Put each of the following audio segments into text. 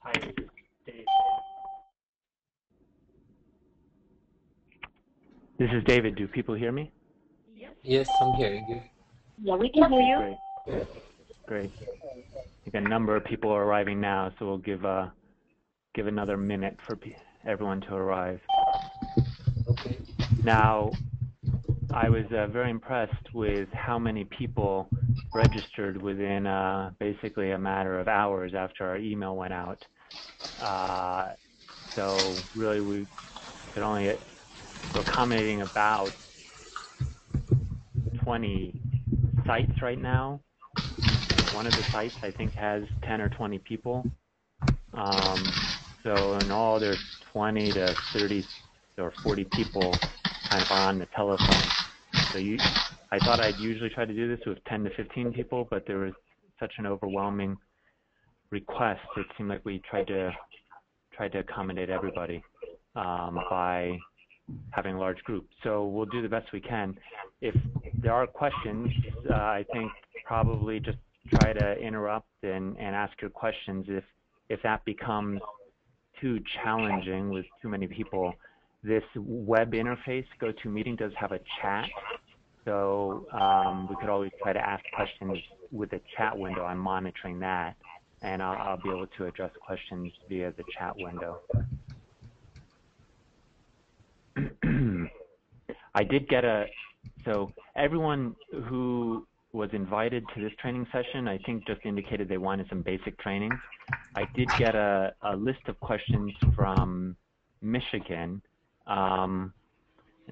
Hi, Dave. This is David. Do people hear me? Yes, I'm hearing you. Yeah, we can hear you. Great. Great. I think a number of people are arriving now, so we'll give another minute for everyone to arrive. Okay. Now, I was very impressed with how many people registered within basically a matter of hours after our email went out. So really, we're accommodating about 20 sites right now. One of the sites, I think, has 10 or 20 people. So in all, there's 20 to 30 or 40 people kind of on the telephone. So I thought I'd usually try to do this with 10 to 15 people, but there was such an overwhelming request. It seemed like we tried to accommodate everybody by having a large group. So we'll do the best we can. If there are questions, I think probably just try to interrupt and ask your questions. If that becomes too challenging with too many people, this web interface, GoToMeeting, does have a chat. So we could always try to ask questions with the chat window. I'm monitoring that, and I'll be able to address questions via the chat window. I did get so everyone who was invited to this training session, I think, just indicated they wanted some basic training. I did get a list of questions from Michigan. The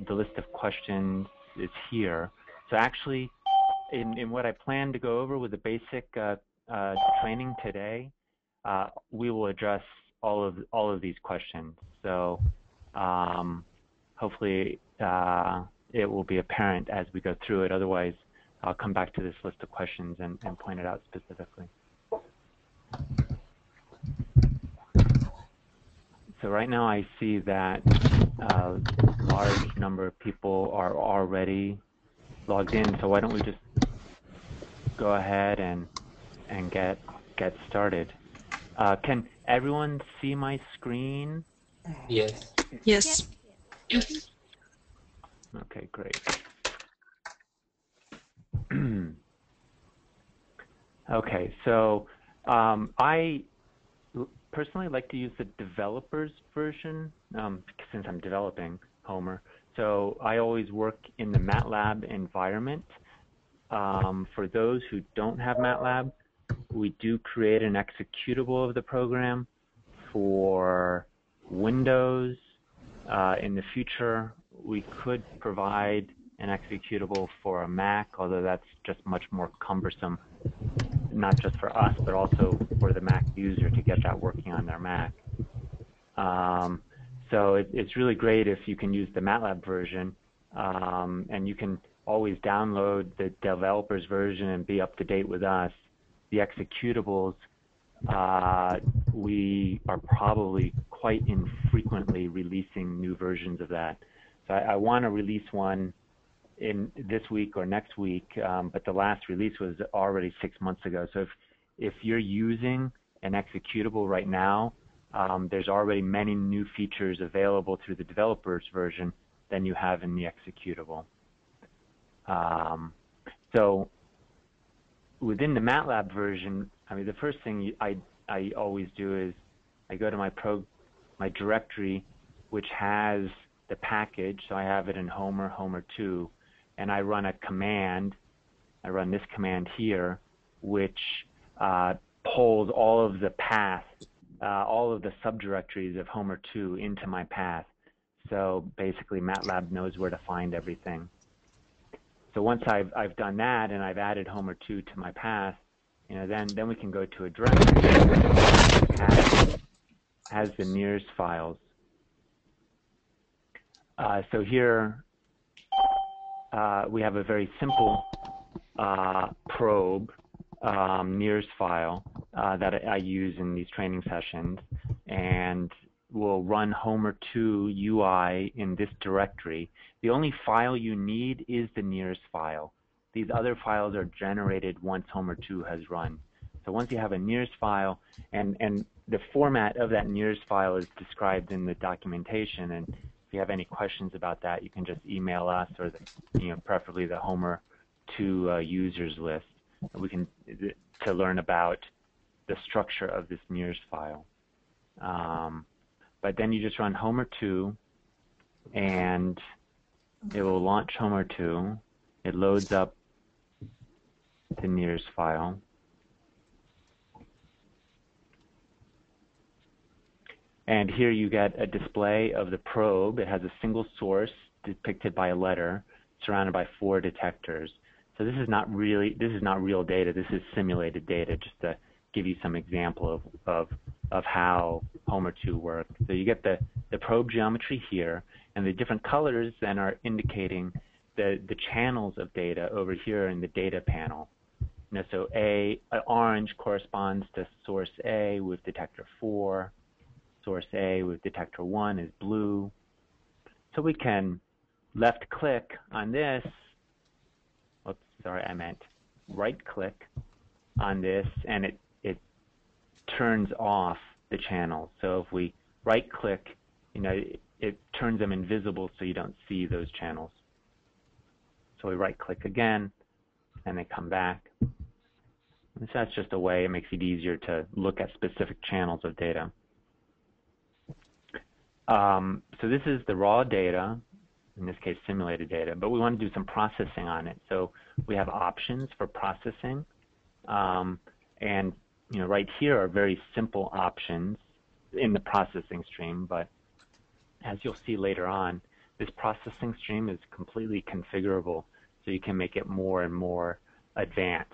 list of questions is here. So actually, in what I plan to go over with the basic training today, we will address all of these questions. So hopefully it will be apparent as we go through it. Otherwise, I'll come back to this list of questions and point it out specifically. So right now I see that a large number of people are already logged in. So why don't we just go ahead and get started. Can everyone see my screen? Yes. Yes. Okay, great. Okay, so I personally like to use the developers version since I'm developing Homer. So I always work in the MATLAB environment. For those who don't have MATLAB, we do create an executable of the program for Windows. In the future, we could provide an executable for a Mac, although that's just much more cumbersome, not just for us, but also for the Mac user to get that working on their Mac. So it's really great if you can use the MATLAB version, and you can always download the developers version and be up to date with us. The executables, we are probably quite infrequently releasing new versions of that. So I want to release one in this week or next week, but the last release was already 6 months ago. So if you're using an executable right now, there's already many new features available through the developers version than you have in the executable. So within the MATLAB version, I mean, the first thing I always do is I go to my directory, which has the package. So I have it in Homer2, and I run a command. I run this command here, which pulls all of the paths, all of the subdirectories of Homer2 into my path. So basically, MATLAB knows where to find everything. So once I've done that and I've added Homer2 to my path, then we can go to a directory that has the NIRS files. So here we have a very simple probe NIRS file that I use in these training sessions, and we'll run Homer2 UI in this directory. The only file you need is the NIRS file. These other files are generated once Homer2 has run. So once you have a NIRS file, and the format of that NIRS file is described in the documentation, and if you have any questions about that, you can just email us, or preferably the Homer-2 users list. We can to learn about the structure of this NIRS file. But then you just run Homer-2, and it will launch Homer-2. It loads up the NIRS file. And here you get a display of the probe. It has a single source depicted by a letter, surrounded by 4 detectors. So this is not real data. This is simulated data, just to give you some example of how Homer-2 works. So you get the probe geometry here, and the different colors then are indicating the channels of data over here in the data panel. So orange corresponds to source A with detector 4. Source A with detector 1 is blue. So we can left-click on this. Oops, sorry, I meant right-click on this, and it turns off the channels. So if we right-click, it turns them invisible so you don't see those channels. So we right-click again, and they come back. And so that's just a way, it makes it easier to look at specific channels of data. So this is the raw data, in this case simulated data, but we want to do some processing on it. So we have options for processing, and right here are very simple options in the processing stream, but as you'll see later on, this processing stream is completely configurable, so you can make it more and more advanced.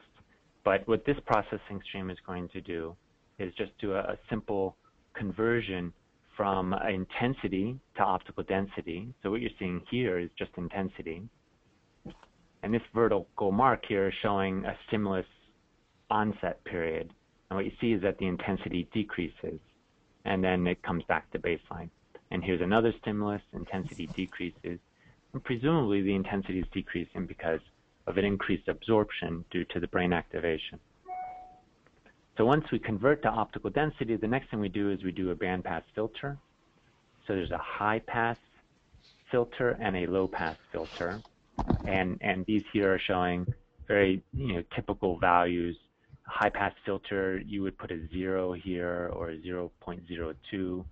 But what this processing stream is going to do is just do a simple conversion from intensity to optical density. So what you're seeing here is just intensity. And this vertical mark here is showing a stimulus onset period. And what you see is that the intensity decreases, and then it comes back to baseline. And here's another stimulus, intensity decreases. And presumably the intensity is decreasing because of an increased absorption due to the brain activation. So once we convert to optical density, the next thing we do is we do a bandpass filter. So there's a high-pass filter and a low-pass filter. And these here are showing very typical values. A high-pass filter, you would put a 0 here or a 0.02.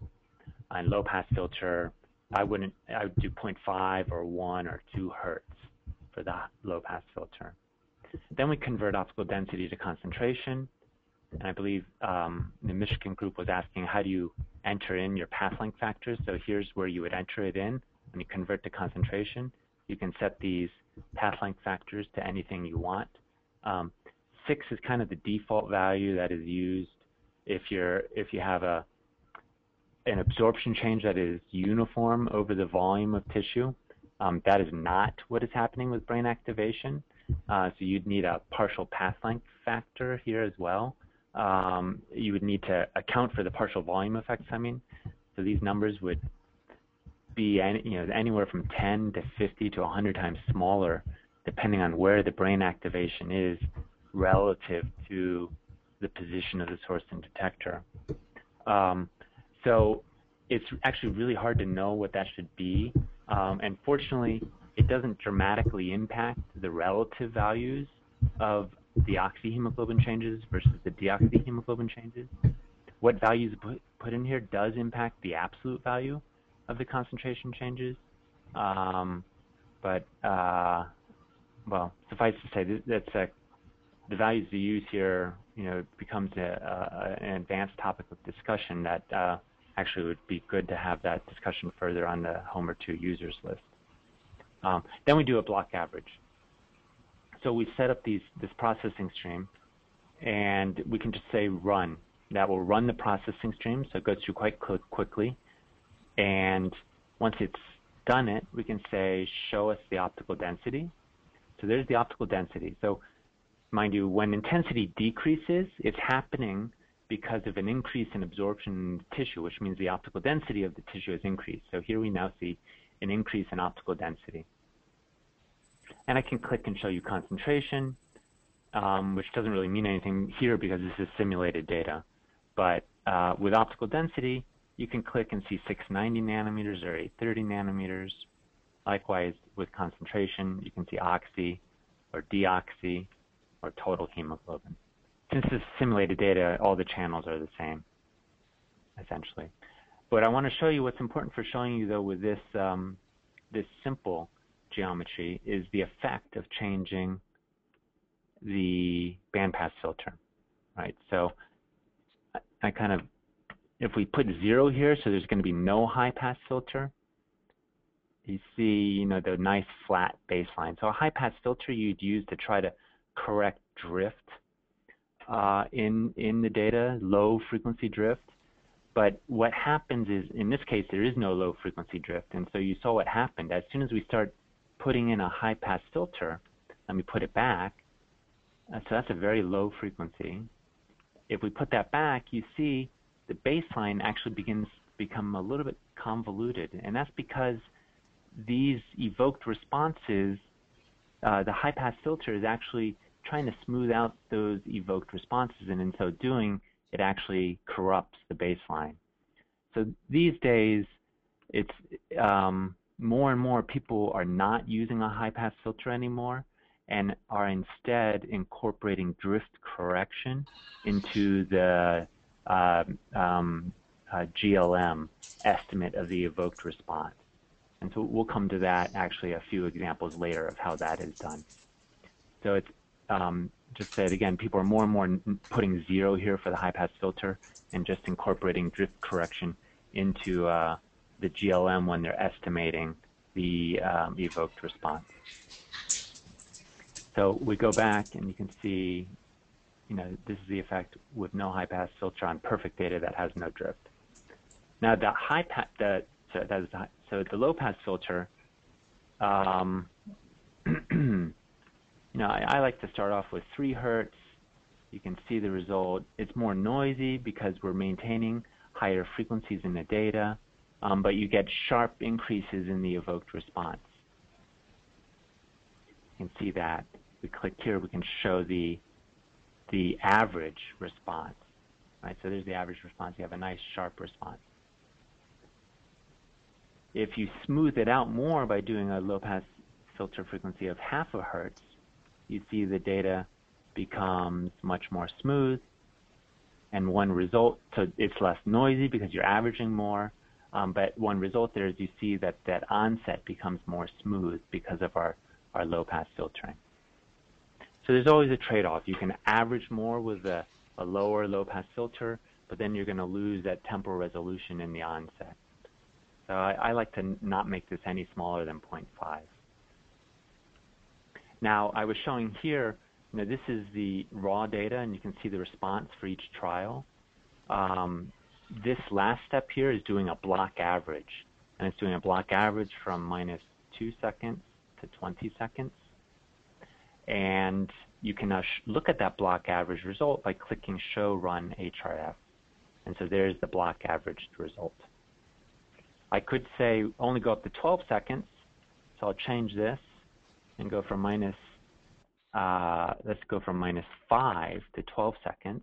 And low-pass filter, I would do 0.5 or 1 or 2 hertz for the low-pass filter. Then we convert optical density to concentration. And I believe the Michigan group was asking, how do you enter in your path length factors? So here's where you would enter it in when you convert to concentration. You can set these path length factors to anything you want. 6 is kind of the default value that is used if you have an absorption change that is uniform over the volume of tissue. That is not what is happening with brain activation. So you'd need a partial path length factor here as well. You would need to account for the partial volume effects, So these numbers would be anywhere from 10 to 50 to 100 times smaller, depending on where the brain activation is relative to the position of the source and detector. So it's actually really hard to know what that should be. And fortunately, it doesn't dramatically impact the relative values of the oxyhemoglobin changes versus the deoxyhemoglobin changes. What values put in here does impact the absolute value of the concentration changes. Well, suffice to say, the values you use here, becomes an advanced topic of discussion that actually would be good to have that discussion further on the Homer-2 users list. Then we do a block average. So we set up this processing stream, and we can just say run. That will run the processing stream, so it goes through quite quickly. And once it's done it, we can say show us the optical density. So there's the optical density. So mind you, when intensity decreases, it's happening because of an increase in absorption in the tissue, which means the optical density of the tissue has increased. So here we now see an increase in optical density. And I can click and show you concentration. which doesn't really mean anything here because this is simulated data. But with optical density, you can click and see 690 nanometers or 830 nanometers. Likewise, with concentration, you can see oxy or deoxy or total hemoglobin. Since this is simulated data, all the channels are the same, essentially. But I want to show you what's important for showing you, though, with this, this simple geometry is the effect of changing the bandpass filter, right? So I kind of, if we put 0 here, so there's going to be no high-pass filter, you see, the nice flat baseline. So a high-pass filter you'd use to try to correct drift in the data, low-frequency drift. But what happens is, in this case, there is no low-frequency drift. And so you saw what happened. As soon as we start putting in a high-pass filter, let me put it back. So that's a very low frequency. If we put that back, you see the baseline actually begins to become a little bit convoluted. And that's because these evoked responses, the high-pass filter is actually trying to smooth out those evoked responses. And in so doing, it actually corrupts the baseline. So these days, it's more and more people are not using a high-pass filter anymore and are instead incorporating drift correction into the GLM estimate of the evoked response. And so we'll come to that, actually, a few examples later of how that is done. So it's just said again, people are more and more putting 0 here for the high-pass filter and just incorporating drift correction into the GLM when they're estimating the evoked response. So we go back and you can see, this is the effect with no high-pass filter on perfect data that has no drift. Now the high-pass, so the low-pass filter, I like to start off with 3 hertz. You can see the result. It's more noisy because we're maintaining higher frequencies in the data, but you get sharp increases in the evoked response. You can see that. We click here, we can show the average response, right? So there's the average response. You have a nice sharp response. If you smooth it out more by doing a low-pass filter frequency of 0.5 hertz, you see the data becomes much more smooth, and one result, so it's less noisy because you're averaging more, but one result there is you see that that onset becomes more smooth because of our low-pass filtering. So there's always a trade-off. You can average more with a lower low-pass filter, but then you're going to lose that temporal resolution in the onset. So I like to not make this any smaller than 0.5. Now, I was showing here, this is the raw data, and you can see the response for each trial. This last step here is doing a block average, and it's doing a block average from -2 seconds to 20 seconds. And you can now look at that block average result by clicking Show Run HRF. And so there's the block averaged result. I could say only go up to 12 seconds, so I'll change this and go from let's go from -5 to 12 seconds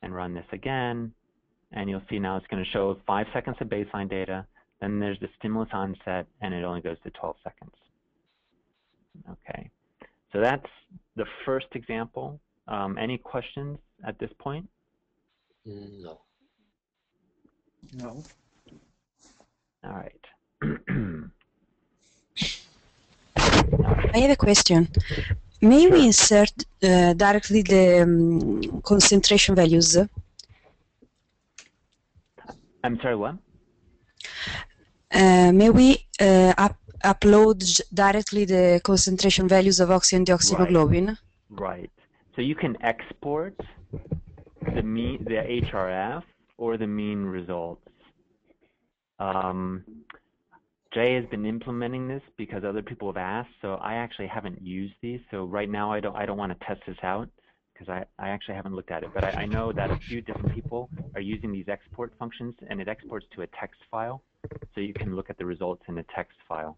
and run this again. And you'll see now it's going to show 5 seconds of baseline data. Then there's the stimulus onset, and it only goes to 12 seconds. Okay, so that's the first example. Any questions at this point? No. No. All right. I have a question. May we insert directly the concentration values? I'm sorry, what? May we upload directly the concentration values of oxy and deoxyhemoglobin? Right. So you can export the HRF or the mean results. Jay has been implementing this because other people have asked, so I actually haven't used these. So right now I don't want to test this out because I actually haven't looked at it. But I know that a few different people are using these export functions, and it exports to a text file, so you can look at the results in a text file.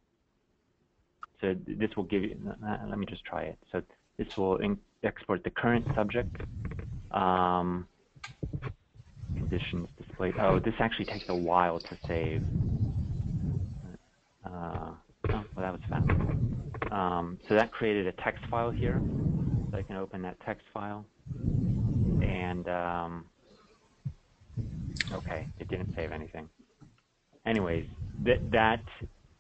So this will give you, let me just try it. So This will export the current subject. Conditions displayed. Oh, this actually takes a while to save. Oh, well, that was fast. So that created a text file here. So I can open that text file. And, okay, it didn't save anything. Anyways, that's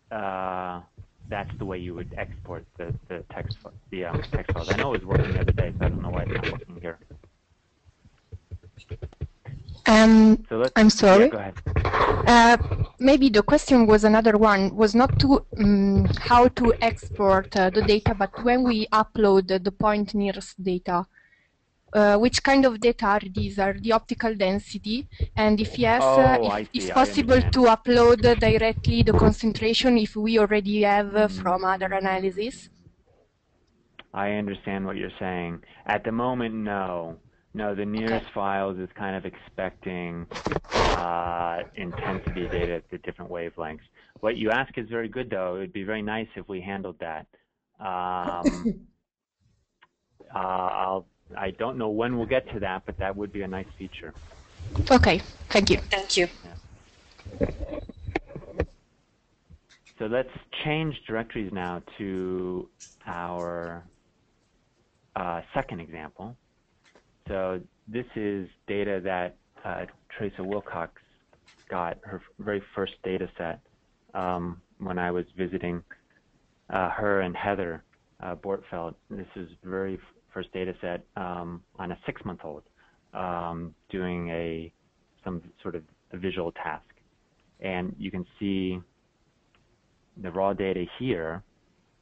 the way you would export the text files. I know it was working the other day, so I don't know why it's not working here. So I'm sorry. Yeah, go ahead. Maybe the question was another one, was not to how to export the data, but when we upload the fNIRS data, which kind of data are these? Are the optical density? And if yes, if it's possible to upload directly the concentration if we already have from other analysis? I understand what you're saying. At the moment, no. No, the NIRS files is kind of expecting intensity data at the different wavelengths. What you ask is very good, though. It would be very nice if we handled that. I don't know when we'll get to that, but that would be a nice feature. Okay, thank you. Thank you. Yeah. So let's change directories now to our second example. So this is data that Teresa Wilcox got, her very first data set, when I was visiting her and Heather Bortfeld. This is the very first data set on a 6-month-old doing some sort of a visual task. And you can see the raw data here.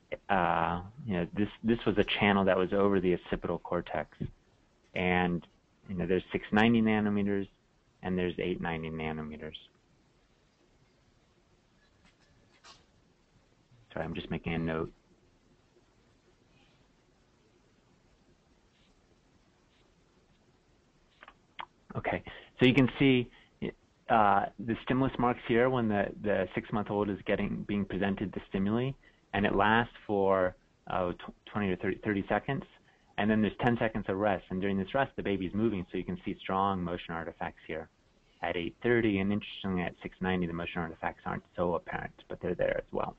This was a channel that was over the occipital cortex. And there's 690 nanometers and there's 890 nanometers. Sorry, I'm just making a note. Okay, so you can see the stimulus marks here when the 6-month-old is being presented the stimuli, and it lasts for 20 to 30 seconds. And then there's 10 seconds of rest, and during this rest, the baby's moving, so you can see strong motion artifacts here at 8:30, and interestingly, at 6:90, the motion artifacts aren't so apparent, but they're there as well.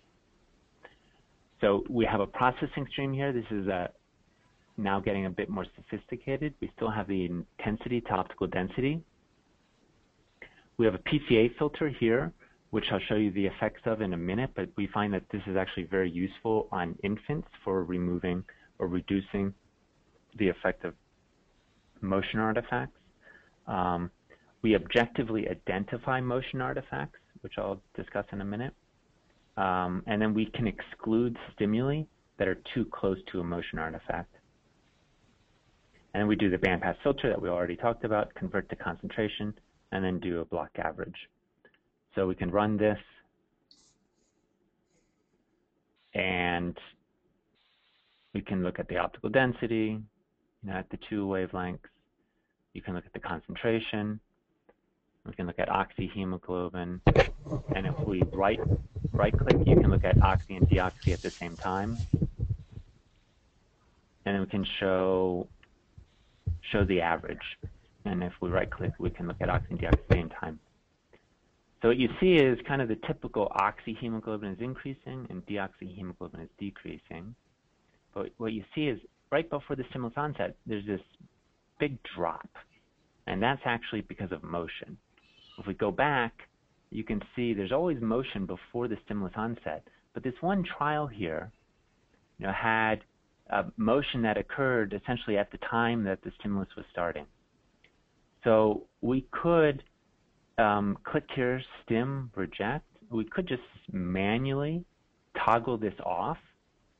So we have a processing stream here. This is now getting a bit more sophisticated. We still have the intensity to optical density. We have a PCA filter here, which I'll show you the effects of in a minute, but we find that this is actually very useful on infants for removing or reducing the effect of motion artifacts. We objectively identify motion artifacts, which I'll discuss in a minute. And then we can exclude stimuli that are too close to a motion artifact. And we do the bandpass filter that we already talked about, convert to concentration, and then do a block average. So we can run this, and we can look at the optical density, at the 2 wavelengths. You can look at the concentration. We can look at oxyhemoglobin. And if we right-click, you can look at oxy and deoxy at the same time. And then we can show the average. And if we right-click, we can look at oxy and deoxy at the same time. So what you see is kind of the typical oxyhemoglobin is increasing and deoxyhemoglobin is decreasing. But what you see is right before the stimulus onset, there's this big drop. And that's actually because of motion. If we go back, you can see there's always motion before the stimulus onset. But this one trial here had a motion that occurred essentially at the time that the stimulus was starting. So we could click here, stim, reject. We could just manually toggle this off,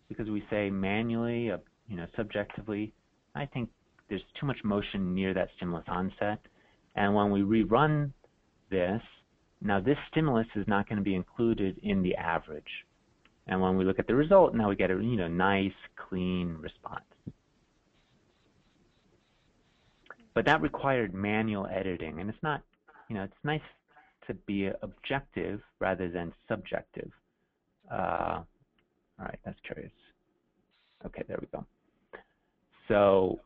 because we say manually, subjectively, I think there's too much motion near that stimulus onset. And when we rerun this, now this stimulus is not going to be included in the average. And when we look at the result, now we get a nice, clean response. But that required manual editing, and it's not, it's nice to be objective rather than subjective. All right, that's curious. Okay, there we go. So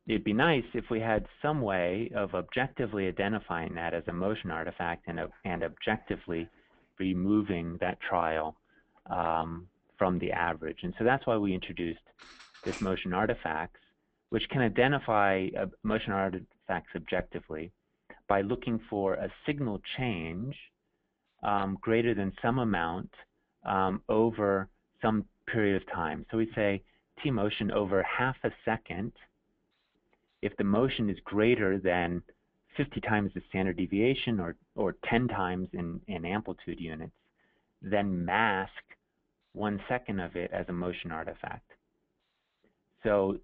it'd be nice if we had some way of objectively identifying that as a motion artifact and objectively removing that trial from the average. And so that's why we introduced this motion artifacts, which can identify motion artifacts objectively by looking for a signal change greater than some amount over some period of time. So we say t-motion over half a second. If the motion is greater than 50 times the standard deviation or 10 times in amplitude units, then mask 1 second of it as a motion artifact. So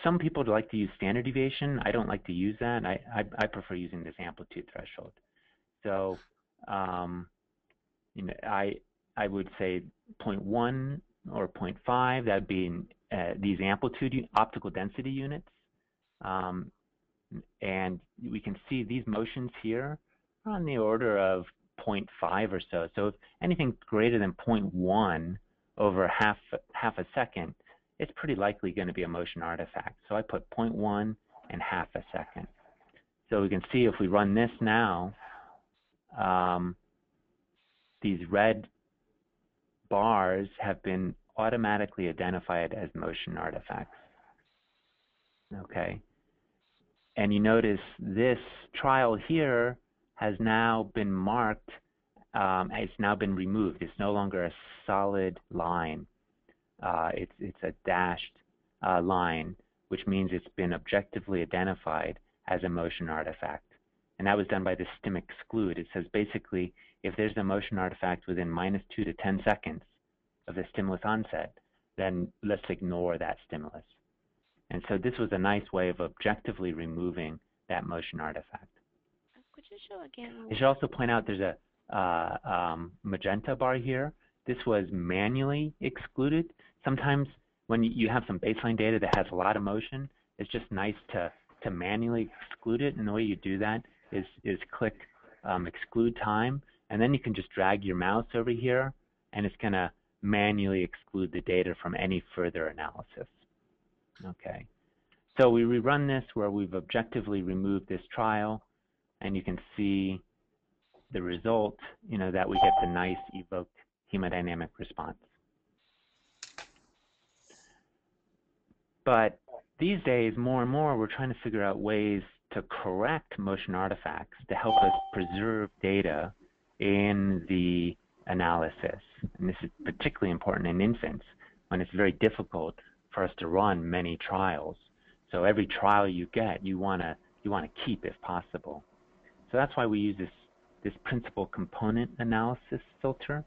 some people like to use standard deviation. I don't like to use that. I prefer using this amplitude threshold. So you know, I would say 0.1 or 0.5. That'd be in, these amplitude optical density units. And we can see these motions here are on the order of 0.5 or so. So if anything greater than 0.1 over half a second, it's pretty likely going to be a motion artifact. So I put 0.1 and half a second. So we can see if we run this now, these red bars have been automatically identified as motion artifacts. Okay. And you notice this trial here has now been marked, it's now been removed. It's no longer a solid line. It's a dashed line, which means it's been objectively identified as a motion artifact. And that was done by the stim exclude. It says basically, if there's a motion artifact within -2 to 10 seconds of the stimulus onset, then let's ignore that stimulus. And so this was a nice way of objectively removing that motion artifact. Could you show again? I should also point out there's a magenta bar here. This was manually excluded. Sometimes when you have some baseline data that has a lot of motion, it's just nice to manually exclude it. And the way you do that is click exclude time, and then you can just drag your mouse over here, and it's going to manually exclude the data from any further analysis. Okay, so we rerun this where we've objectively removed this trial, and you can see the result, you know, that we get the nice evoked hemodynamic response. But these days, more and more, we're trying to figure out ways to correct motion artifacts to help us preserve data in the analysis. And this is particularly important in infants when it's very difficult for us to run many trials. So every trial you get, you want to keep if possible. So that's why we use this principal component analysis filter.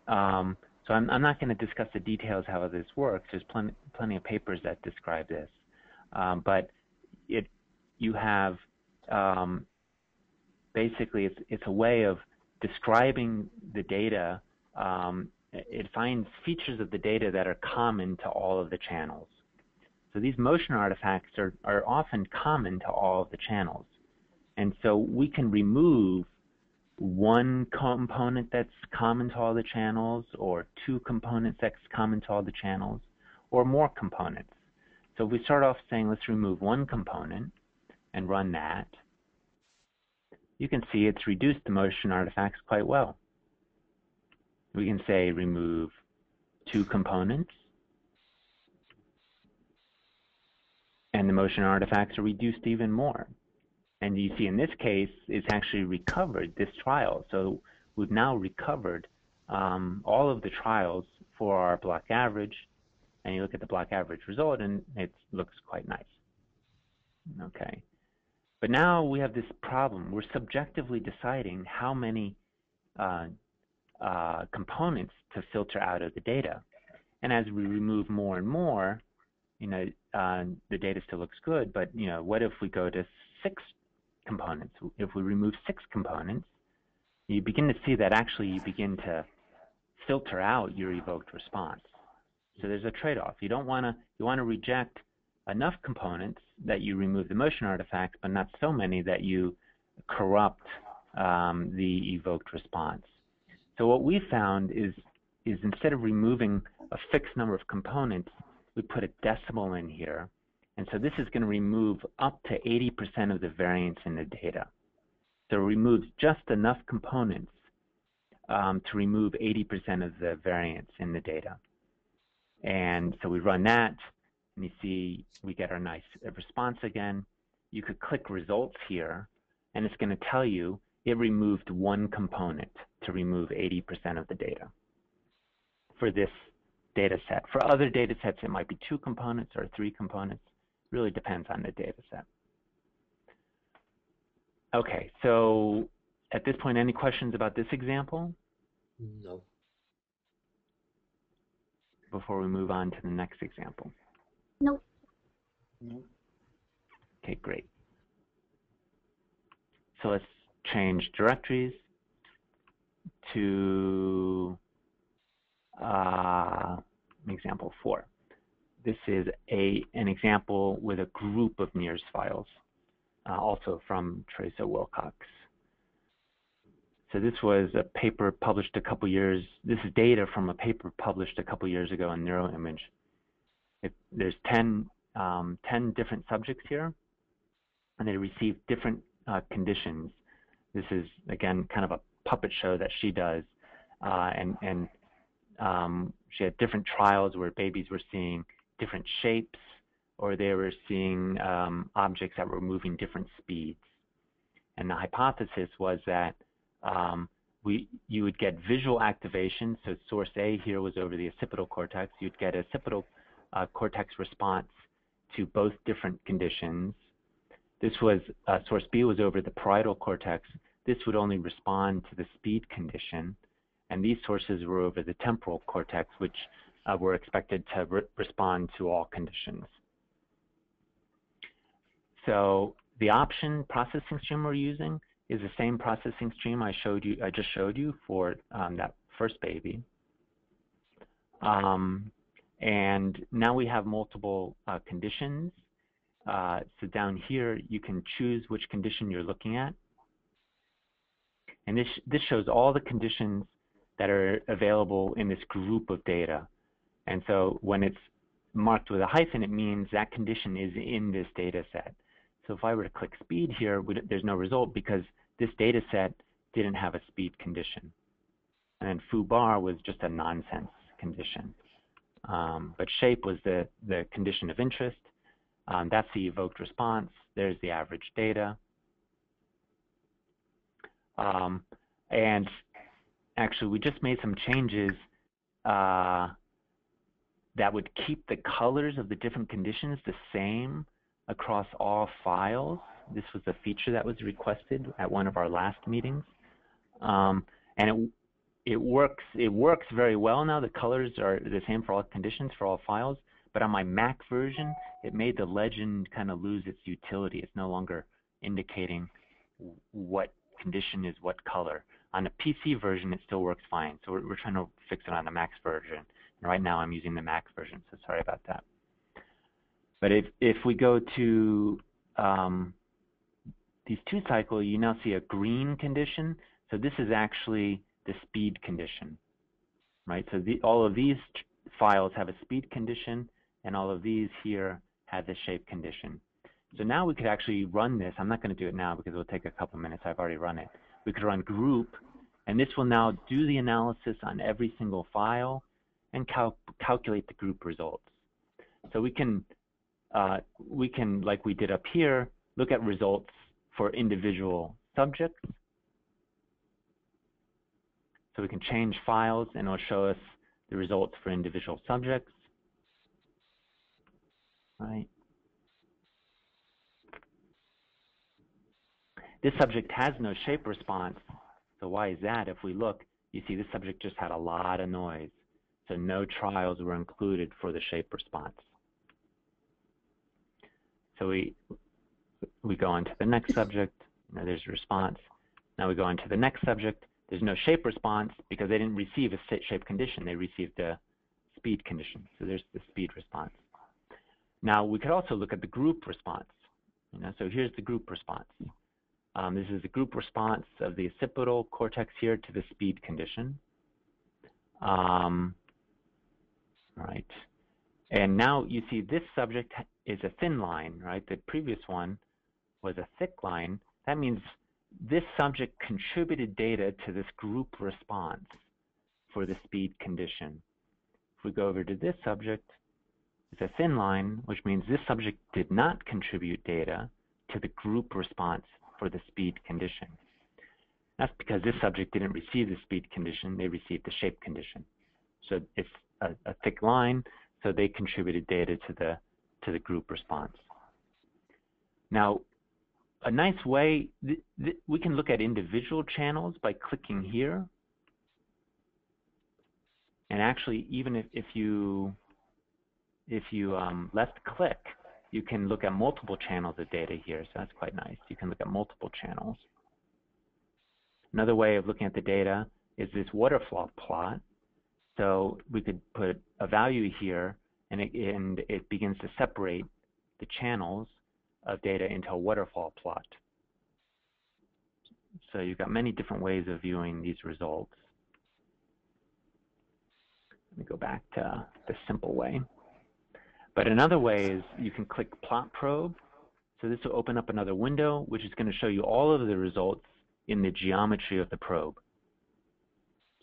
So I'm not going to discuss the details how this works. There's plenty of papers that describe this. But you have basically it's a way of describing the data. It finds features of the data that are common to all of the channels. So these motion artifacts are often common to all of the channels. And so we can remove one component that's common to all the channels, or two components that's common to all the channels, or more components. So if we start off saying let's remove one component and run that, you can see it's reduced the motion artifacts quite well. We can say remove two components, and the motion artifacts are reduced even more. And you see in this case, it's actually recovered this trial. So we've now recovered all of the trials for our block average, and you look at the block average result, and it looks quite nice. Okay. But now we have this problem. We're subjectively deciding how many components to filter out of the data. And as we remove more and more, you know, the data still looks good, but, you know, what if we go to 6 components? If we remove 6 components, you begin to see that actually you begin to filter out your evoked response. So there's a trade-off. You want to reject enough components that you remove the motion artifacts, but not so many that you corrupt the evoked response. So what we found is instead of removing a fixed number of components, we put a decimal in here. And so this is going to remove up to 80% of the variance in the data. So it removes just enough components to remove 80% of the variance in the data. And so we run that, and you see we get our nice response again. You could click results here, and it's going to tell you it removed one component to remove 80% of the data for this data set. For other data sets, it might be 2 components or 3 components. Really depends on the data set. Okay, so at this point, any questions about this example? No. Before we move on to the next example. No. No. Okay, great. So let's change directories to example 4. This is an example with a group of NIRS files, also from Teresa Wilcox. So this was a paper published a couple years. This is data from a paper published a couple years ago in NeuroImage. There's 10 different subjects here, and they received different conditions. This is, again, kind of a puppet show that she does, and she had different trials where babies were seeing different shapes, or they were seeing objects that were moving different speeds. And the hypothesis was that you would get visual activation. So source A here was over the occipital cortex. You'd get a occipital cortex response to both different conditions. This was source B was over the parietal cortex. This would only respond to the speed condition. And these sources were over the temporal cortex, which were expected to respond to all conditions. So the option processing stream we're using is the same processing stream I just showed you for that first baby. And now we have multiple conditions. So down here, you can choose which condition you're looking at. And this shows all the conditions that are available in this group of data. And so when it's marked with a hyphen, it means that condition is in this data set. So if I were to click speed here, there's no result because this data set didn't have a speed condition. And then foo bar was just a nonsense condition. But shape was the condition of interest. That's the evoked response. There's the average data. And actually, we just made some changes that would keep the colors of the different conditions the same across all files. This was a feature that was requested at one of our last meetings. And it works very well now. The colors are the same for all conditions, for all files. But on my Mac version, it made the legend kind of lose its utility. It's no longer indicating what condition is what color. On the PC version, it still works fine. So we're trying to fix it on the Mac version. And right now, I'm using the Mac version, so sorry about that. But if we go to these 2 cycle, you now see a green condition. So this is actually the speed condition, right? So all of these files have a speed condition, and all of these here have the shape condition. So now we could actually run this. I'm not going to do it now because it will take a couple minutes. I've already run it. We could run group, and this will now do the analysis on every single file and calculate the group results. So we can, like we did up here, look at results for individual subjects. So we can change files, and it'll show us the results for individual subjects. Right. This subject has no shape response. So why is that? If we look, you see this subject just had a lot of noise. So no trials were included for the shape response. So we go on to the next subject. Now there's a response. Now we go on to the next subject. There's no shape response because they didn't receive a shape condition. They received a speed condition. So there's the speed response. Now we could also look at the group response. So here's the group response. This is the group response of the occipital cortex here to the speed condition. Right. And now you see this subject is a thin line, right? The previous one was a thick line. That means this subject contributed data to this group response for the speed condition. If we go over to this subject, it's a thin line, which means this subject did not contribute data to the group response for the speed condition. That's because this subject didn't receive the speed condition, they received the shape condition. So it's a thick line, so they contributed data to the group response. Now, a nice way, we can look at individual channels by clicking here. And actually, even if you left click, you can look at multiple channels of data here, so that's quite nice. You can look at multiple channels. Another way of looking at the data is this waterfall plot. So we could put a value here, and it begins to separate the channels of data into a waterfall plot. So you've got many different ways of viewing these results. Let me go back to the simple way. But another way is you can click Plot Probe. So this will open up another window, which is going to show you all of the results in the geometry of the probe.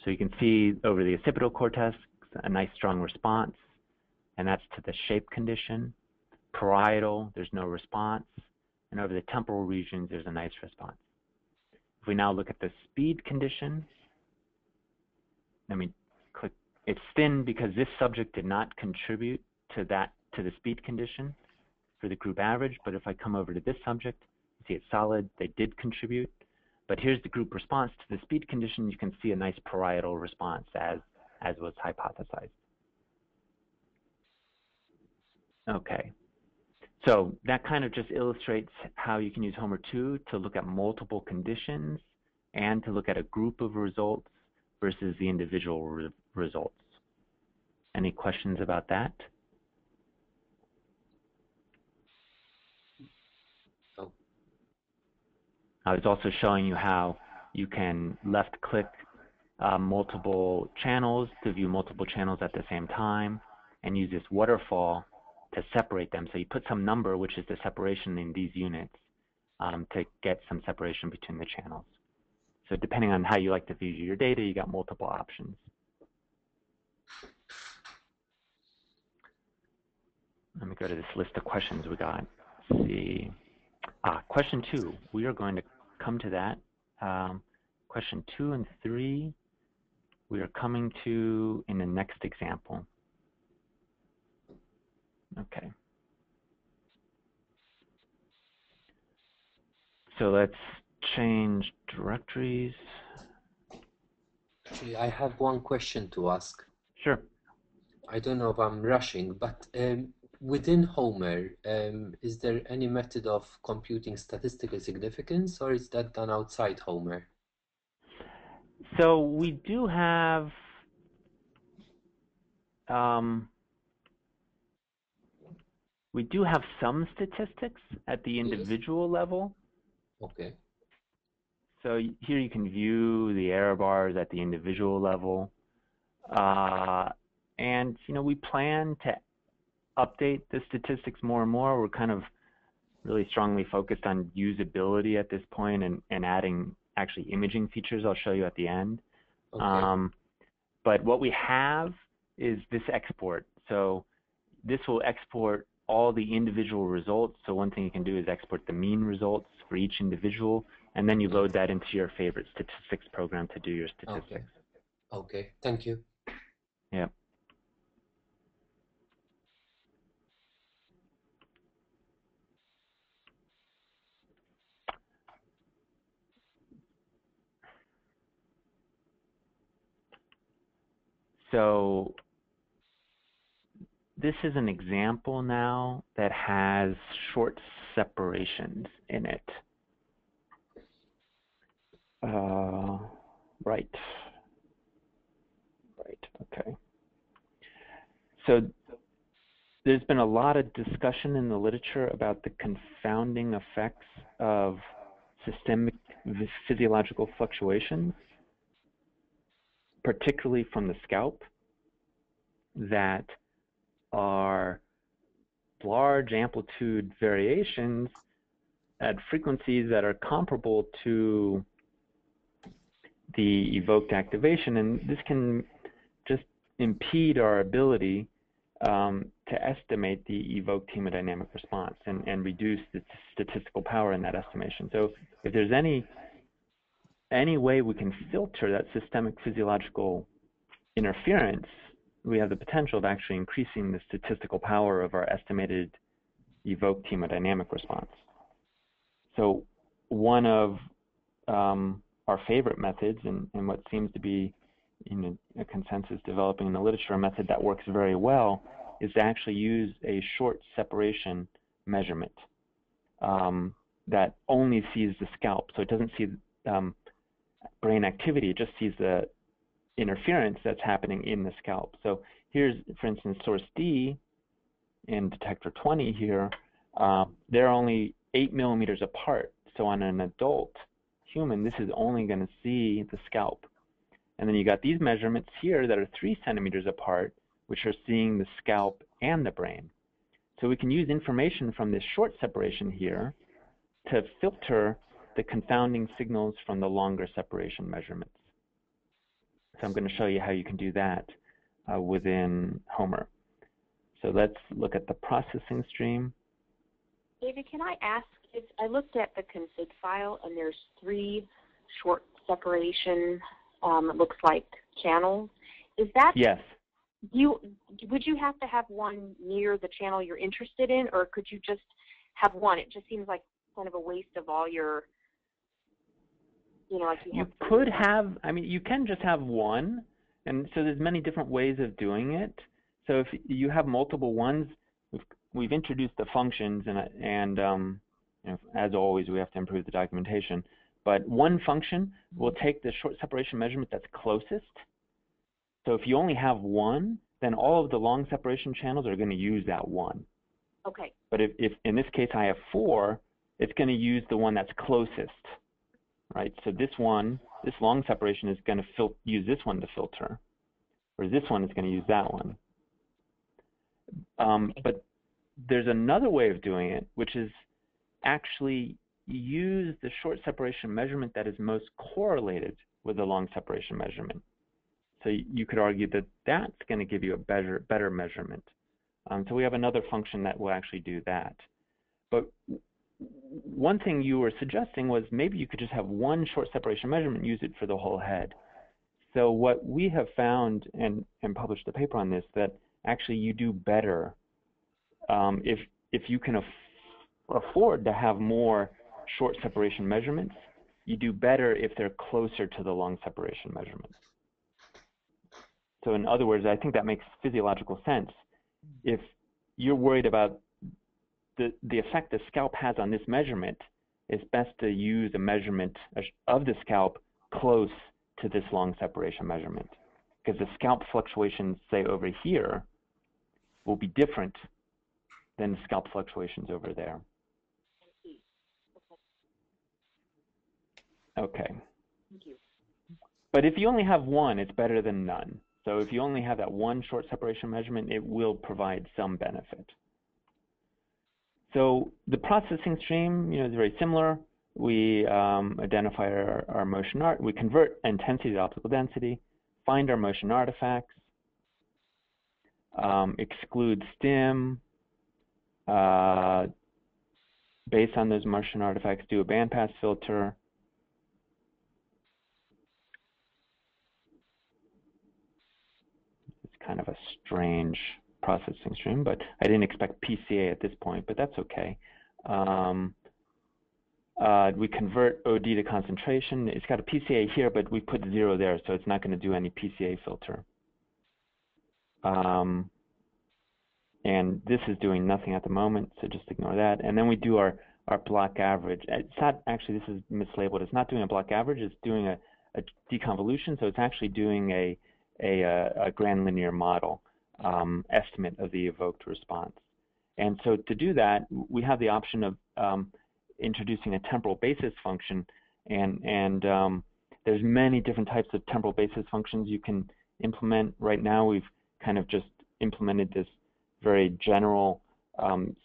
So you can see over the occipital cortex, a nice strong response, and that's to the shape condition. Parietal, there's no response. And over the temporal regions, there's a nice response. If we now look at the speed condition, let me click. It's thin because this subject did not contribute to the speed condition for the group average. But if I come over to this subject, you see it's solid. They did contribute. But here's the group response to the speed condition. You can see a nice parietal response as was hypothesized. Okay. So that kind of just illustrates how you can use Homer-2 to look at multiple conditions and to look at a group of results versus the individual results. Any questions about that? No. I was also showing you how you can left-click multiple channels to view multiple channels at the same time and use this waterfall to separate them. So you put some number, which is the separation in these units, to get some separation between the channels. So depending on how you like to view your data, you got multiple options. Let me go to this list of questions we got. Let's see. Question 2. We are going to come to that. Question 2 and 3, we are coming to in the next example. Okay. So let's change directories. Actually, I have one question to ask. Sure. I don't know if I'm rushing, but within Homer, is there any method of computing statistical significance, or is that done outside Homer? So we do have some statistics at the individual level. Okay. So here you can view the error bars at the individual level. And we plan to update the statistics more and more. We're kind of really strongly focused on usability at this point and adding actually imaging features I'll show you at the end. Okay. But what we have is this export. So this will export all the individual results. So one thing you can do is export the mean results for each individual, and then you load that into your favorite statistics program to do your statistics. Okay. Thank you. Yeah. So this is an example now that has short separations in it. Right. Okay. So there's been a lot of discussion in the literature about the confounding effects of systemic physiological fluctuations, particularly from the scalp, that are large amplitude variations at frequencies that are comparable to the evoked activation, and this can just impede our ability to estimate the evoked hemodynamic response and reduce the statistical power in that estimation. So if there's any way we can filter that systemic physiological interference, we have the potential of actually increasing the statistical power of our estimated evoked hemodynamic response. So one of our favorite methods, and what seems to be a consensus developing in the literature, a method that works very well, is to actually use a short separation measurement that only sees the scalp. So it doesn't see brain activity, it just sees the interference that's happening in the scalp. So here's, for instance, source D and detector 20 here. They're only 8 millimeters apart. So on an adult human, this is only going to see the scalp. And then you got these measurements here that are 3 centimeters apart, which are seeing the scalp and the brain. So we can use information from this short separation here to filter the confounding signals from the longer separation measurements. So I'm going to show you how you can do that within Homer. So let's look at the processing stream. David, can I ask, if I looked at the config file and there's 3 short separation, it looks like channels. Is that, yes. Would you have to have one near the channel you're interested in, or could you just have one? It just seems like kind of a waste of all your, like you could have, I mean, you can just have one, and so there's many different ways of doing it. So if you have multiple ones, we've introduced the functions, and as always, we have to improve the documentation. But one function will take the short separation measurement that's closest. So if you only have one, then all of the long separation channels are going to use that one. Okay. But if in this case I have 4, it's going to use the one that's closest, right? So this one, this long separation is going to use this one to filter, or this one is going to use that one. But there's another way of doing it, which is actually use the short separation measurement that is most correlated with the long separation measurement. So you could argue that that's going to give you a better measurement. So we have another function that will actually do that. But one thing you were suggesting was maybe you could just have one short separation measurement and use it for the whole head. So what we have found, and published a paper on this, that actually you do better if you can afford to have more short separation measurements. You do better if they're closer to the long separation measurements. So in other words, I think that makes physiological sense. If you're worried about the effect the scalp has on this measurement, it's best to use a measurement of the scalp close to this long separation measurement, because the scalp fluctuations, say over here, will be different than the scalp fluctuations over there. Okay. Thank you. But if you only have one, it's better than none. So if you only have that one short separation measurement, it will provide some benefit. So the processing stream, is very similar. We identify our motion art. We convert intensity to optical density, find our motion artifacts, exclude stim, based on those motion artifacts, do a bandpass filter. It's kind of a strange processing stream, but I didn't expect PCA at this point, but that's okay. We convert OD to concentration. It's got a PCA here, but we put 0 there, so it's not going to do any PCA filter. And this is doing nothing at the moment, so just ignore that. And then we do our block average. It's not actually, this is mislabeled. It's not doing a block average. It's doing a deconvolution, so it's actually doing a grand linear model estimate of the evoked response. And so to do that, we have the option of introducing a temporal basis function, and there's many different types of temporal basis functions you can implement. Right now, we've kind of just implemented this very general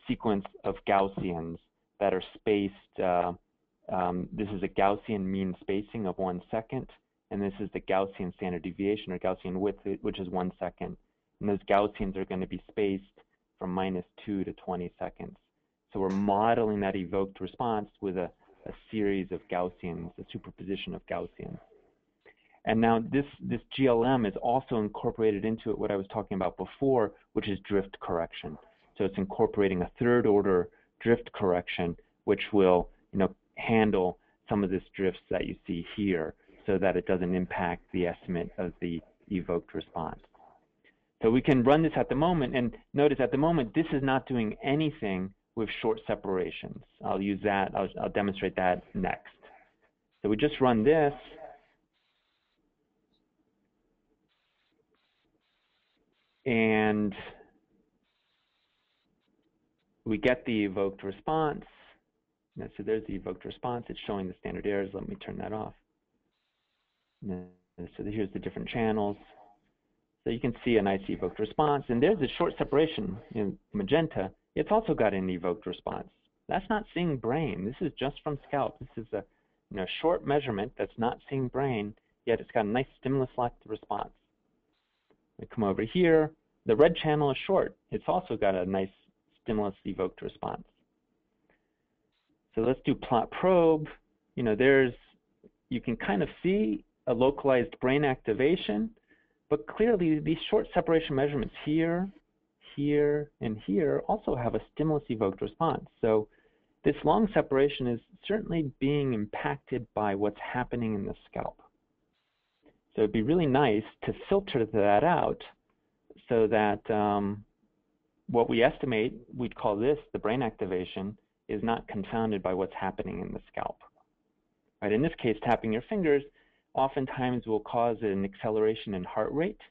sequence of Gaussians that are spaced. This is a Gaussian mean spacing of 1 second, and this is the Gaussian standard deviation or Gaussian width, which is 1 second. And those Gaussians are going to be spaced from -2 to 20 seconds. So we're modeling that evoked response with a series of Gaussians, a superposition of Gaussians. And now this GLM is also incorporated into it what I was talking about before, which is drift correction. So it's incorporating a third order drift correction, which will handle some of this drifts that you see here so that it doesn't impact the estimate of the evoked response. So we can run this at the moment, and notice at the moment this is not doing anything with short separations. I'll use that, I'll demonstrate that next. So we just run this, and we get the evoked response. So there's the evoked response. It's showing the standard errors. Let me turn that off. So here's the different channels. So you can see a nice evoked response. And there's a short separation in magenta. It's also got an evoked response. That's not seeing brain. This is just from scalp. This is a short measurement that's not seeing brain, yet it's got a nice stimulus-locked response. We come over here. The red channel is short. It's also got a nice stimulus-evoked response. So let's do plot probe. You can kind of see a localized brain activation, but clearly these short separation measurements here, here, and here also have a stimulus-evoked response. So this long separation is certainly being impacted by what's happening in the scalp. So it'd be really nice to filter that out so that what we estimate, we'd call this the brain activation, is not confounded by what's happening in the scalp. Right, in this case, tapping your fingers oftentimes will cause an acceleration in heart rate,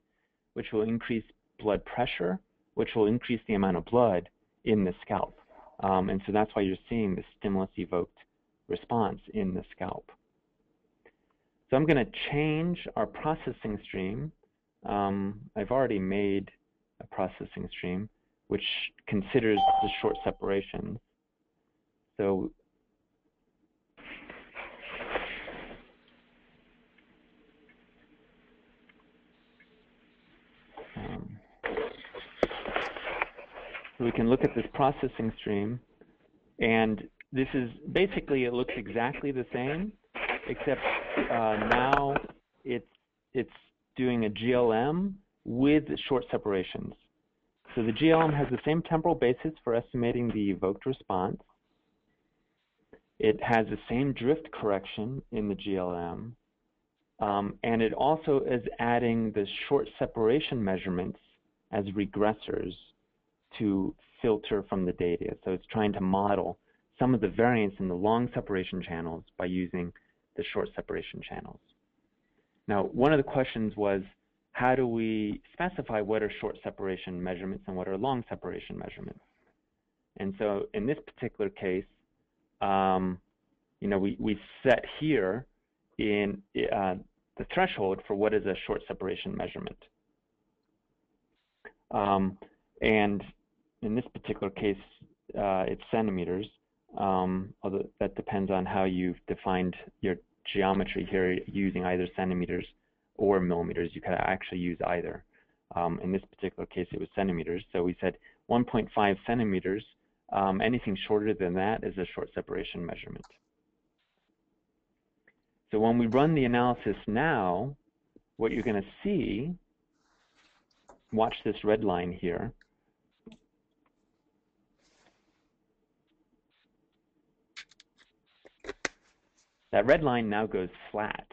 which will increase blood pressure, which will increase the amount of blood in the scalp. And so that's why you're seeing the stimulus-evoked response in the scalp. So I'm going to change our processing stream. I've already made a processing stream which considers the short separation. So we can look at this processing stream, and this is basically, it looks exactly the same, except now it's doing a GLM with short separations. So the GLM has the same temporal basis for estimating the evoked response. It has the same drift correction in the GLM, and it also is adding the short separation measurements as regressors to filter from the data. So it's trying to model some of the variance in the long separation channels by using the short separation channels. Now, one of the questions was, how do we specify what are short separation measurements and what are long separation measurements? And so in this particular case, we set here in the threshold for what is a short separation measurement. And in this particular case, it's centimeters, although that depends on how you've defined your geometry here using either centimeters or millimeters. You could actually use either. In this particular case, it was centimeters. So we said 1.5 centimeters. Anything shorter than that is a short separation measurement. So when we run the analysis now, what you're going to see, watch this red line here. That red line now goes flat.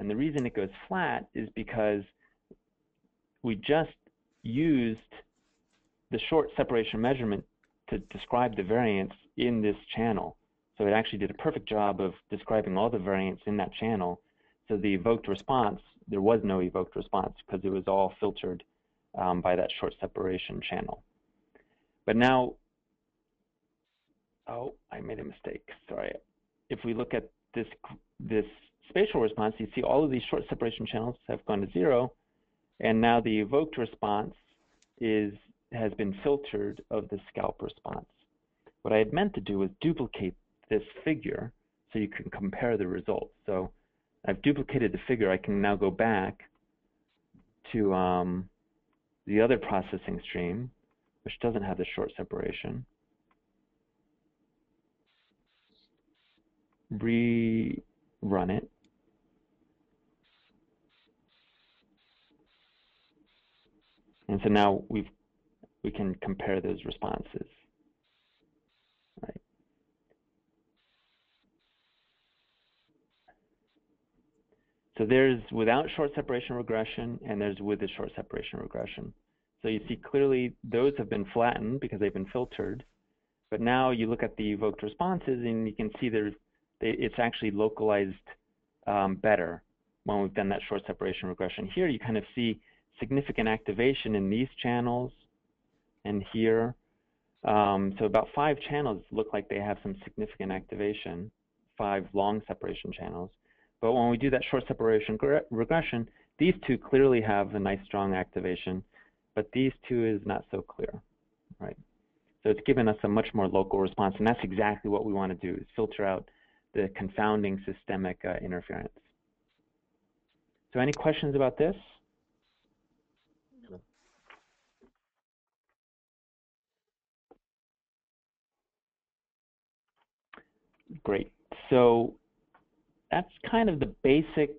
And the reason it goes flat is because we just used the short separation measurement to describe the variance in this channel. So it actually did a perfect job of describing all the variance in that channel. So the evoked response, there was no evoked response because it was all filtered by that short separation channel. But now, oh, I made a mistake, sorry. If we look at this spatial response, you see all of these short separation channels have gone to 0, and now the evoked response is has been filtered of the scalp response. What I had meant to do was duplicate this figure so you can compare the results. So I've duplicated the figure. I can now go back to the other processing stream, which doesn't have the short separation. Rerun it. And so now we can compare those responses. Right. So there's without short separation regression, and there's with the short separation regression. So you see clearly those have been flattened because they've been filtered. But now you look at the evoked responses, and you can see it's actually localized better when we've done that short separation regression. Here you kind of see significant activation in these channels and here. So about 5 channels look like they have some significant activation, 5 long separation channels. But when we do that short separation regression, these 2 clearly have a nice strong activation, but these 2 is not so clear, right? So it's given us a much more local response, and that's exactly what we want to do, is filter out the confounding systemic interference. So any questions about this? Great. So that's kind of the basic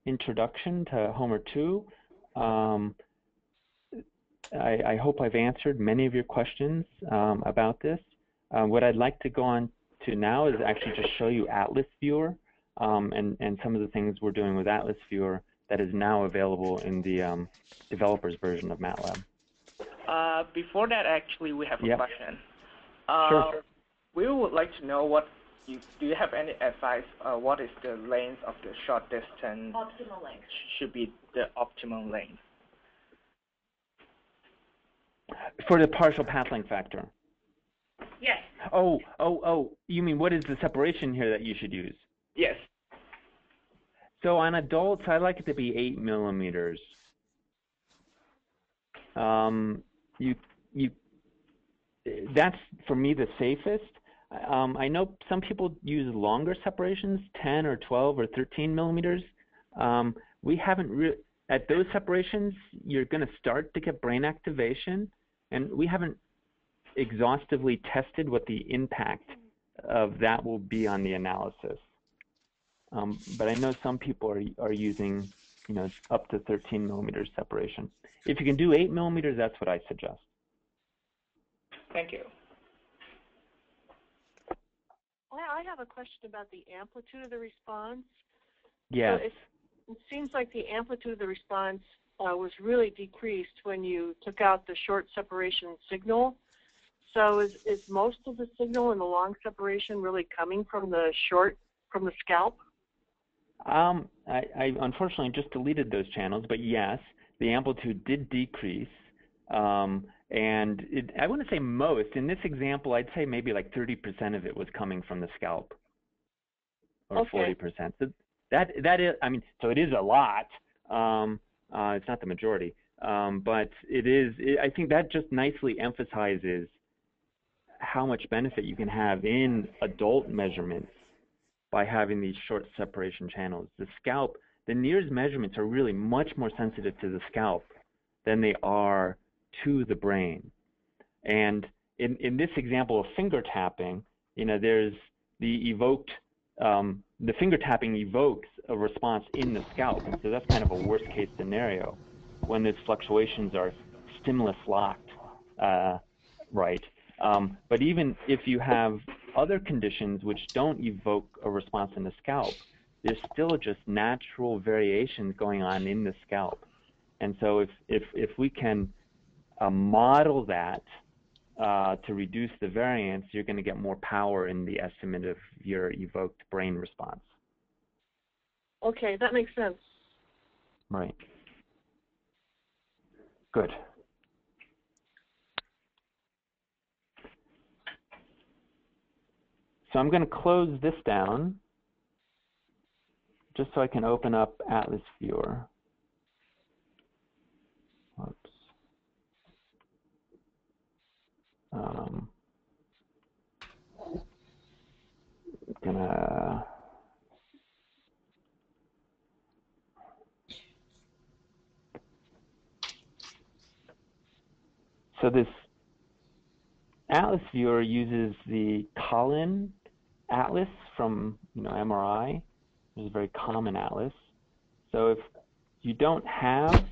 introduction to Homer-2. I hope I've answered many of your questions about this. What I'd like to go on to now is actually just show you Atlas Viewer and some of the things we're doing with Atlas Viewer that is now available in the developers version of MATLAB. Before that, actually, we have a question. Sure. We would like to know do you have any advice? What is the length of the short distance? Optimal length. Should be the optimal length. For the partial path length factor. Yes. Oh, you mean what is the separation here that you should use? Yes. So on adults, I like it to be 8 millimeters. That's, for me, the safest. I know some people use longer separations, 10 or 12 or 13 millimeters. We haven't at those separations, you're going to start to get brain activation, and we haven't exhaustively tested what the impact of that will be on the analysis. But I know some people are using, up to 13 millimeters separation. If you can do 8 millimeters, that's what I suggest. Thank you. I have a question about the amplitude of the response. Yes. So it seems like the amplitude of the response was really decreased when you took out the short separation signal. So is most of the signal in the long separation really coming from the scalp? I unfortunately just deleted those channels, but yes, the amplitude did decrease. And I wouldn't say most. In this example, I'd say maybe like 30% of it was coming from the scalp, or 40%. So that is, so it is a lot. It's not the majority, but it is. I think that just nicely emphasizes how much benefit you can have in adult measurements by having these short separation channels. The scalp, the NIRS measurements are really much more sensitive to the scalp than they are to the brain. And in this example of finger tapping, there's the finger tapping evokes a response in the scalp. And so that's kind of a worst case scenario when those fluctuations are stimulus locked, right? But even if you have other conditions which don't evoke a response in the scalp, there's still just natural variations going on in the scalp. And so if we can model that to reduce the variance, you're going to get more power in the estimate of your evoked brain response. Okay, that makes sense. Right. Good. So I'm going to close this down just so I can open up Atlas Viewer. Whoops. So this atlas viewer uses the Collin atlas from MRI. It's a very common atlas. So if you don't have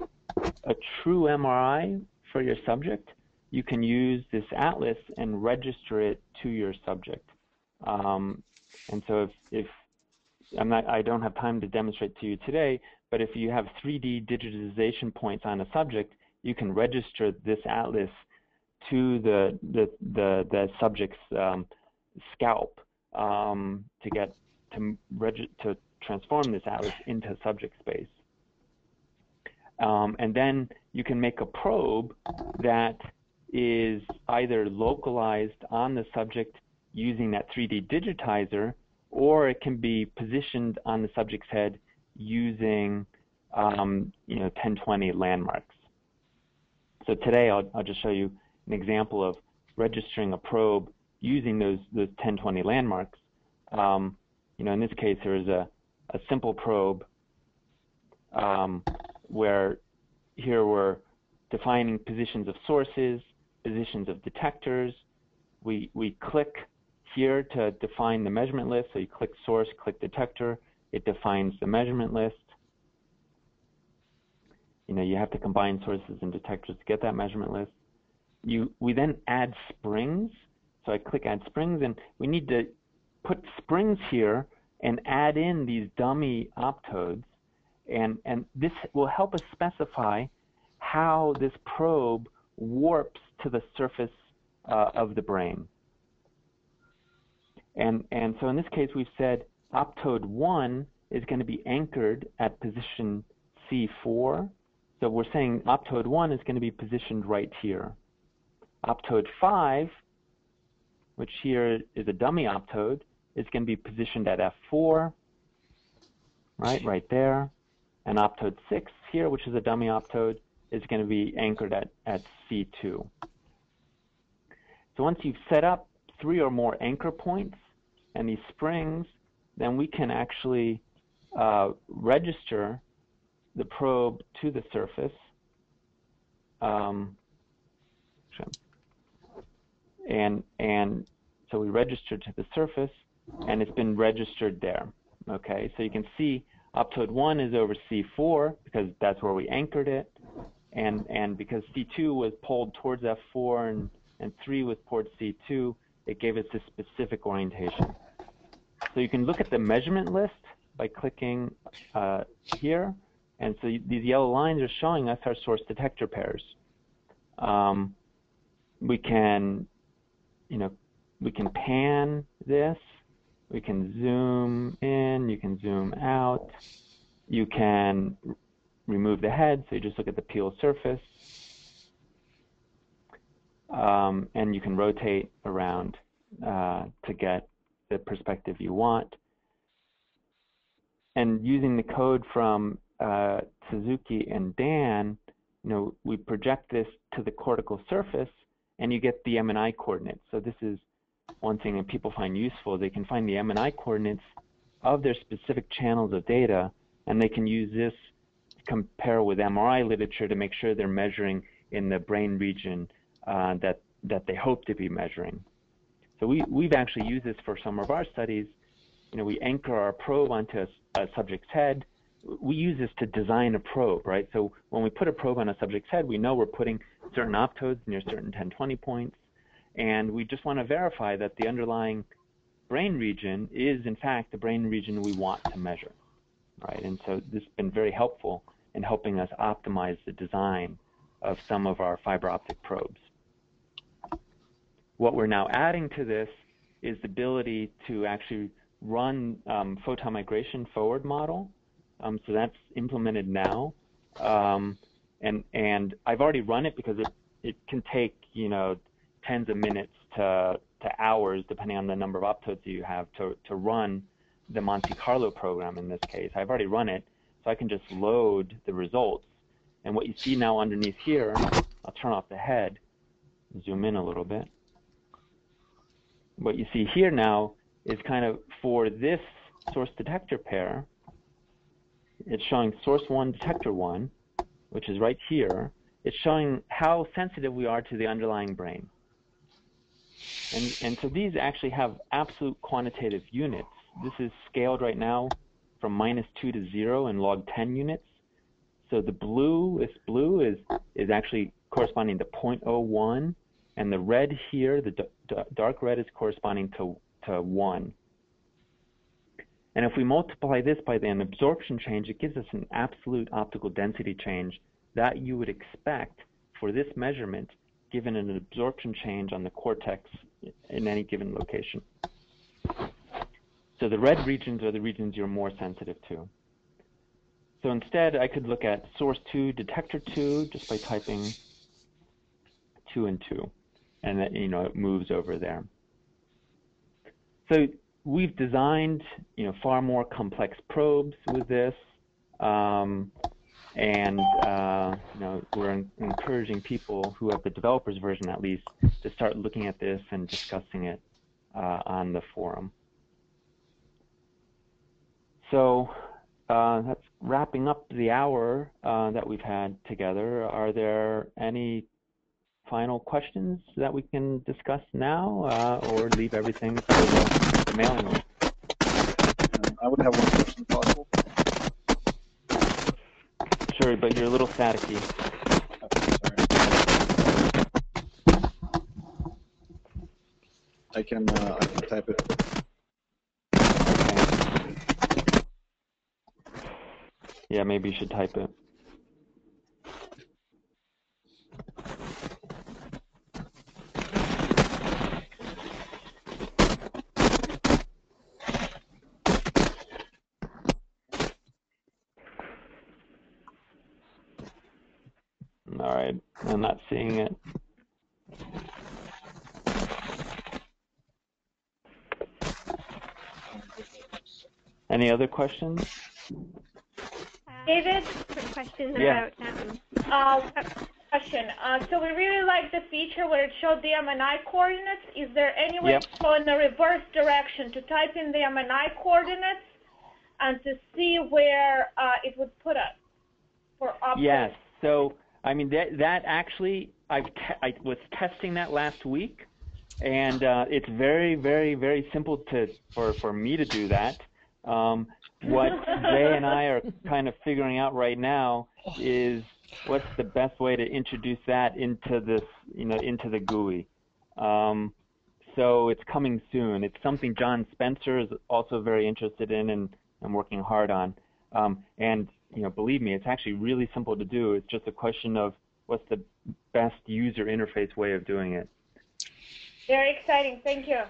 a true MRI for your subject, you can use this atlas and register it to your subject. And so if I don't have time to demonstrate to you today, but if you have 3D digitization points on a subject, you can register this atlas to the subject's scalp to transform this atlas into subject space. And then you can make a probe that is either localized on the subject using that 3D digitizer, or it can be positioned on the subject's head using 1020 landmarks. So today I'll just show you an example of registering a probe using those 1020 landmarks. In this case, there is a simple probe where here we're defining positions of sources, positions of detectors. We click here to define the measurement list. So you click source, click detector, it defines the measurement list. You have to combine sources and detectors to get that measurement list. We then add springs. So I click add springs, and we need to put springs here and add in these dummy optodes. And this will help us specify how this probe warps to the surface of the brain. And so in this case, we've said optode 1 is going to be anchored at position C4. So we're saying optode 1 is going to be positioned right here. Optode 5, which here is a dummy optode, is going to be positioned at F4, right there. And optode 6 here, which is a dummy optode, is going to be anchored at C2. So once you've set up 3 or more anchor points and these springs, then we can actually register the probe to the surface. And so we registered to the surface, and it's been registered there. Okay, so you can see optode 1 is over C4 because that's where we anchored it, and because C2 was pulled towards F4 and 3 was towards C2, it gave us this specific orientation. So you can look at the measurement list by clicking here, and so these yellow lines are showing us our source detector pairs. We can pan this. We can zoom in, you can zoom out, you can remove the head, so you just look at the peel surface, and you can rotate around to get the perspective you want. And using the code from Suzuki and Dan, we project this to the cortical surface, and you get the M&I coordinates. So this is one thing that people find useful. They can find the M&I coordinates of their specific channels of data, and they can use this to compare with MRI literature to make sure they're measuring in the brain region that they hope to be measuring. So we've actually used this for some of our studies. We anchor our probe onto a subject's head. We use this to design a probe, right? So when we put a probe on a subject's head, we know we're putting certain optodes near certain 1020 points. And we just want to verify that the underlying brain region is, in fact, the brain region we want to measure, right? And so this has been very helpful in helping us optimize the design of some of our fiber optic probes. What we're now adding to this is the ability to actually run photon migration forward model. So that's implemented now. And I've already run it because it can take, tens of minutes to hours, depending on the number of optodes you have, to run the Monte Carlo program in this case. I've already run it, so I can just load the results. And what you see now underneath here, I'll turn off the head, zoom in a little bit. What you see here now is kind of for this source detector pair, it's showing source 1, detector 1, which is right here. it's showing how sensitive we are to the underlying brain. And so these actually have absolute quantitative units. This is scaled right now from -2 to 0 in log 10 units. So the blue is actually corresponding to 0.01, and the red here, the dark red, is corresponding to 1. And if we multiply this by an absorption change, it gives us an absolute optical density change that you would expect for this measurement given an absorption change on the cortex in any given location. So the red regions are the regions you're more sensitive to. So instead, I could look at source 2, detector 2, just by typing 2 and 2, and that, it moves over there. So we've designed, far more complex probes with this, and we're encouraging people who have the developers version, at least, to start looking at this and discussing it on the forum. So that's wrapping up the hour that we've had together. Are there any final questions that we can discuss now, or leave everything for the mailing list? I would have one question, if possible. Sure, but you're a little staticky. Sorry. I can type it. Okay. Yeah, maybe you should type it. All right, I'm not seeing it. Any other questions? David, quick question Yeah. about question. So we really like the feature where it showed the MNI coordinates. Is there any way to go in the reverse direction to type in the MNI coordinates and to see where it would put us for optics? Yes. So I mean that actually I was testing that last week, and it's very, very, very simple for me to do that. What Jay and I are kind of figuring out right now is what's the best way to introduce that into this, into the GUI. So it's coming soon. It's something John Spencer is also very interested in and working hard on. And believe me, it's actually really simple to do. It's just a question of what's the best user interface way of doing it. Very exciting. Thank you.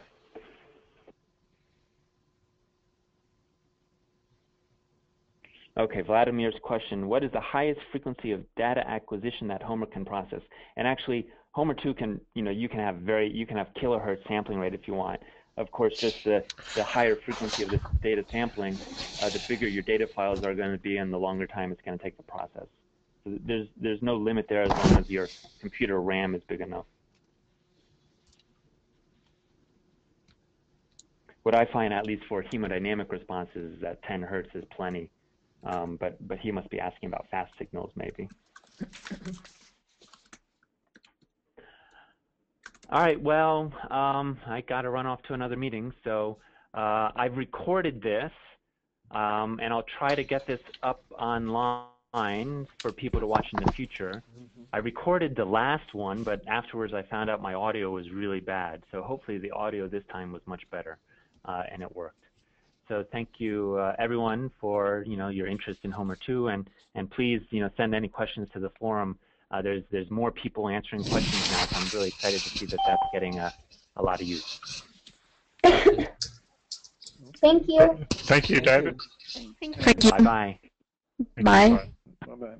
Okay, Vladimir's question, what is the highest frequency of data acquisition that Homer can process? And actually, Homer 2 can, you can have kilohertz sampling rate if you want. Of course, just the higher frequency of this data sampling, the bigger your data files are going to be and the longer time it's going to take to process. So there's no limit there as long as your computer RAM is big enough. What I find, at least for hemodynamic responses, is that 10 hertz is plenty. But he must be asking about fast signals, maybe. All right, well, I got to run off to another meeting, so I've recorded this, and I'll try to get this up online for people to watch in the future. I recorded the last one, but afterwards I found out my audio was really bad, so hopefully the audio this time was much better, and it worked. So thank you, everyone, for your interest in Homer 2, and please send any questions to the forum. There's more people answering questions now, so I'm really excited to see that that's getting a lot of use. Thank you. Thank you, David. Thank you. Bye-bye. Bye. Bye-bye.